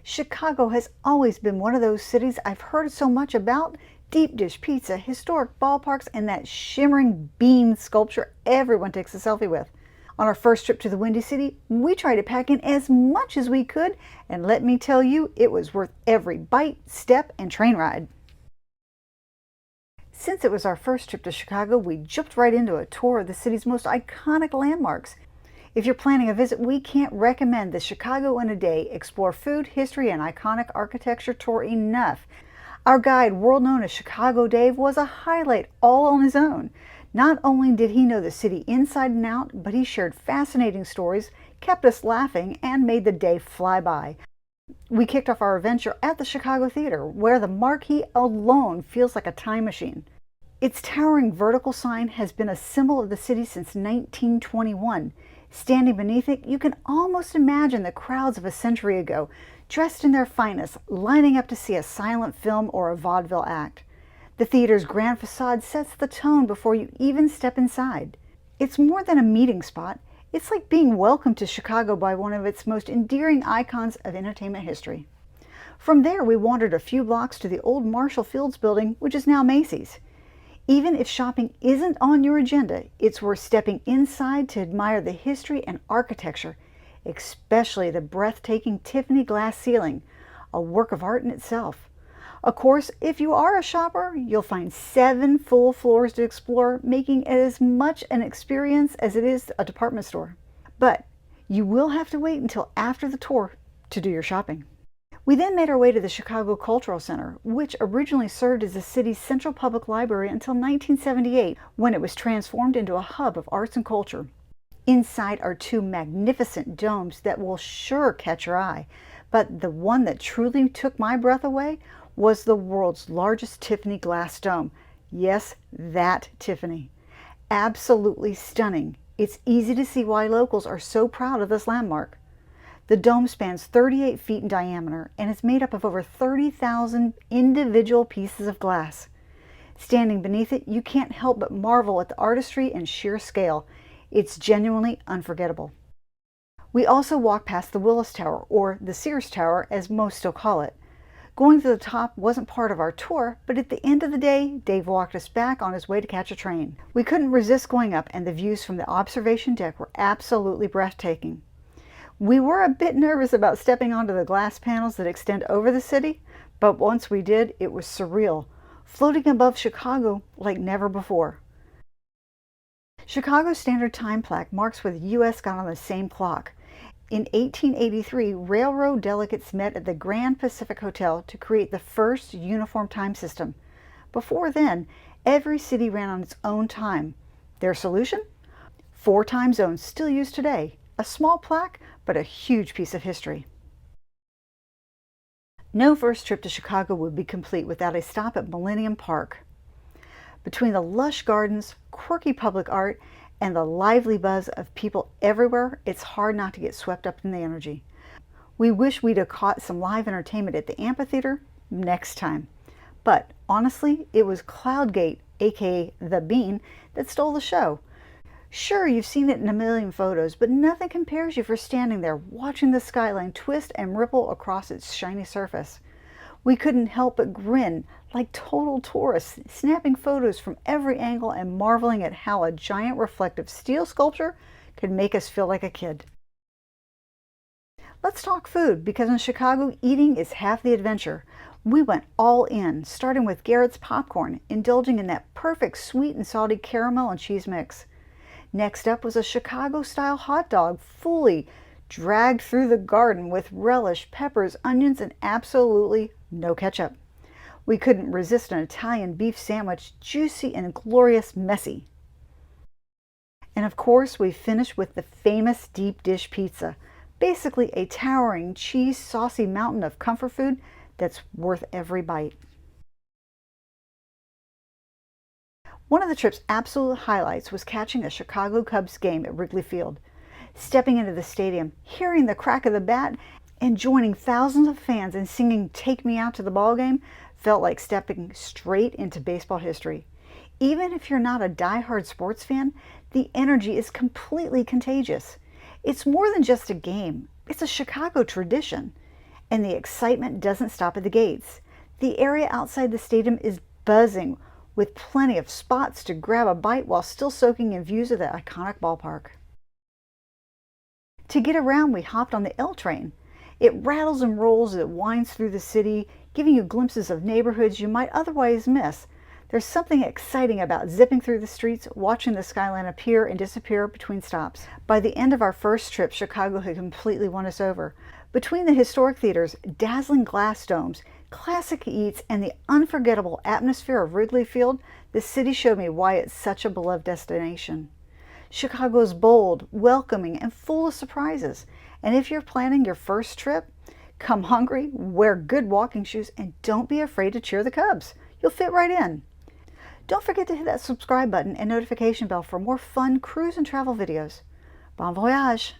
Chicago has always been one of those cities I've heard so much about. Deep dish pizza, historic ballparks, and that shimmering bean sculpture everyone takes a selfie with. On our first trip to the Windy City, we tried to pack in as much as we could, and let me tell you, it was worth every bite, step, and train ride. Since it was our first trip to Chicago, we jumped right into a tour of the city's most iconic landmarks. If you're planning a visit, we can't recommend the Chicago in a Day Explore Food, History, and Iconic Architecture tour enough. Our guide, world known as Chicago Dave, was a highlight all on his own. Not only did he know the city inside and out, but he shared fascinating stories, kept us laughing, and made the day fly by. We kicked off our adventure at the Chicago Theater, where the marquee alone feels like a time machine. Its towering vertical sign has been a symbol of the city since 1921. Standing beneath it, you can almost imagine the crowds of a century ago, dressed in their finest, lining up to see a silent film or a vaudeville act. The theater's grand facade sets the tone before you even step inside. It's more than a meeting spot. It's like being welcomed to Chicago by one of its most endearing icons of entertainment history. From there, we wandered a few blocks to the old Marshall Fields building, which is now Macy's. Even if shopping isn't on your agenda, it's worth stepping inside to admire the history and architecture, especially the breathtaking Tiffany glass ceiling, a work of art in itself. Of course, if you are a shopper, you'll find 7 full floors to explore, making it as much an experience as it is a department store. But you will have to wait until after the tour to do your shopping. We then made our way to the Chicago Cultural Center, which originally served as the city's central public library until 1978, when it was transformed into a hub of arts and culture. Inside are 2 magnificent domes that will sure catch your eye, but the one that truly took my breath away was the world's largest Tiffany glass dome. Yes, that Tiffany. Absolutely stunning. It's easy to see why locals are so proud of this landmark. The dome spans 38 feet in diameter and is made up of over 30,000 individual pieces of glass. Standing beneath it, you can't help but marvel at the artistry and sheer scale. It's genuinely unforgettable. We also walked past the Willis Tower, or the Sears Tower as most still call it. Going to the top wasn't part of our tour, but at the end of the day, Dave walked us back on his way to catch a train. We couldn't resist going up, and the views from the observation deck were absolutely breathtaking. We were a bit nervous about stepping onto the glass panels that extend over the city, but once we did, it was surreal, floating above Chicago like never before. Chicago's Standard Time plaque marks where the U.S. got on the same clock. In 1883, railroad delegates met at the Grand Pacific Hotel to create the first uniform time system. Before then, every city ran on its own time. Their solution? 4 time zones still used today. A small plaque, but a huge piece of history. No first trip to Chicago would be complete without a stop at Millennium Park. Between the lush gardens, quirky public art, and the lively buzz of people everywhere, it's hard not to get swept up in the energy. We wish we'd have caught some live entertainment at the amphitheater next time. But honestly, it was Cloudgate, aka The Bean, that stole the show. Sure, you've seen it in a million photos, but nothing compares you for standing there watching the skyline twist and ripple across its shiny surface. We couldn't help but grin like total tourists, snapping photos from every angle and marveling at how a giant reflective steel sculpture could make us feel like a kid. Let's talk food, because in Chicago, eating is half the adventure. We went all in, starting with Garrett's popcorn, indulging in that perfect sweet and salty caramel and cheese mix. Next up was a Chicago-style hot dog, fully dragged through the garden with relish, peppers, onions, and absolutely no ketchup. We couldn't resist an Italian beef sandwich, juicy and glorious messy. And of course, we finished with the famous deep dish pizza, basically a towering cheese saucy mountain of comfort food that's worth every bite. One of the trip's absolute highlights was catching a Chicago Cubs game at Wrigley Field. Stepping into the stadium, hearing the crack of the bat, and joining thousands of fans in singing "Take Me Out to the Ball Game" felt like stepping straight into baseball history. Even if you're not a die-hard sports fan, the energy is completely contagious. It's more than just a game. It's a Chicago tradition. And the excitement doesn't stop at the gates. The area outside the stadium is buzzing with plenty of spots to grab a bite while still soaking in views of the iconic ballpark. To get around, we hopped on the L train. It rattles and rolls as it winds through the city, giving you glimpses of neighborhoods you might otherwise miss. There's something exciting about zipping through the streets, watching the skyline appear and disappear between stops. By the end of our first trip, Chicago had completely won us over. Between the historic theaters, dazzling glass domes, classic eats, and the unforgettable atmosphere of Wrigley Field, the city showed me why it's such a beloved destination. Chicago is bold, welcoming, and full of surprises. And if you're planning your first trip, come hungry, wear good walking shoes, and don't be afraid to cheer the Cubs. You'll fit right in. Don't forget to hit that subscribe button and notification bell for more fun cruise and travel videos. Bon voyage!